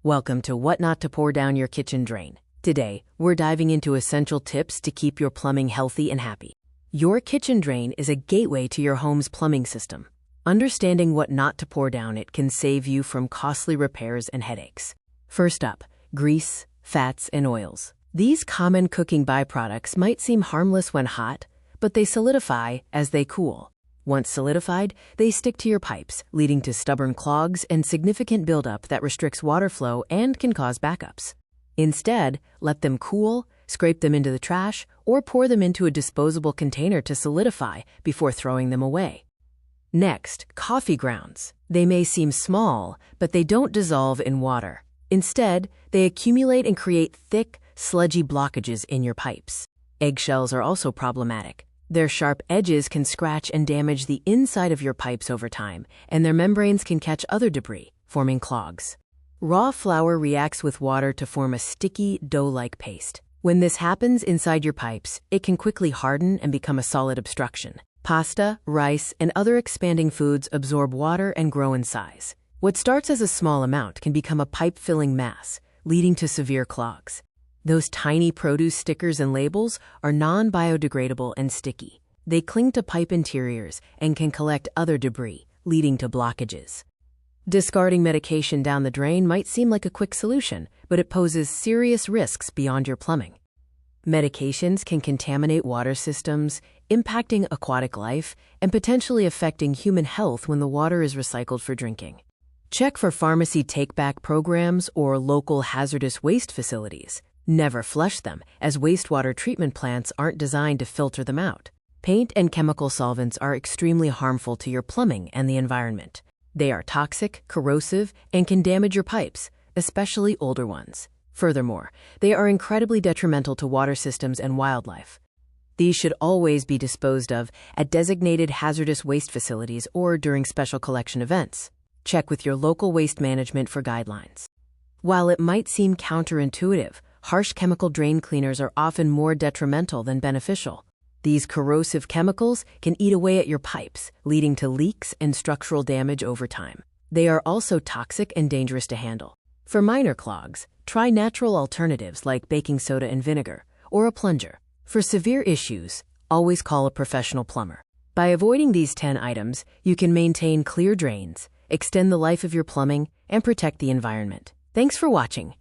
Welcome to What Not to Pour Down Your Kitchen Drain. Today, we're diving into essential tips to keep your plumbing healthy and happy. Your kitchen drain is a gateway to your home's plumbing system. Understanding what not to pour down it can save you from costly repairs and headaches. First up, grease, fats, and oils. These common cooking byproducts might seem harmless when hot, but they solidify as they cool. Once solidified, they stick to your pipes, leading to stubborn clogs and significant buildup that restricts water flow and can cause backups. Instead, let them cool, scrape them into the trash, or pour them into a disposable container to solidify before throwing them away. Next, coffee grounds. They may seem small, but they don't dissolve in water. Instead, they accumulate and create thick, sludgy blockages in your pipes. Eggshells are also problematic. Their sharp edges can scratch and damage the inside of your pipes over time, and their membranes can catch other debris, forming clogs. Raw flour reacts with water to form a sticky, dough-like paste. When this happens inside your pipes, it can quickly harden and become a solid obstruction. Pasta, rice, and other expanding foods absorb water and grow in size. What starts as a small amount can become a pipe-filling mass, leading to severe clogs. Those tiny produce stickers and labels are non-biodegradable and sticky. They cling to pipe interiors and can collect other debris, leading to blockages. Discarding medication down the drain might seem like a quick solution, but it poses serious risks beyond your plumbing. Medications can contaminate water systems, impacting aquatic life and potentially affecting human health when the water is recycled for drinking. Check for pharmacy take-back programs or local hazardous waste facilities. Never flush them, as wastewater treatment plants aren't designed to filter them out. Paint and chemical solvents are extremely harmful to your plumbing and the environment. They are toxic, corrosive, and can damage your pipes, especially older ones. Furthermore, they are incredibly detrimental to water systems and wildlife. These should always be disposed of at designated hazardous waste facilities or during special collection events. Check with your local waste management for guidelines. While it might seem counterintuitive, harsh chemical drain cleaners are often more detrimental than beneficial. These corrosive chemicals can eat away at your pipes, leading to leaks and structural damage over time. They are also toxic and dangerous to handle. For minor clogs, try natural alternatives like baking soda and vinegar, or a plunger. For severe issues, always call a professional plumber. By avoiding these 10 items, you can maintain clear drains, extend the life of your plumbing, and protect the environment. Thanks for watching.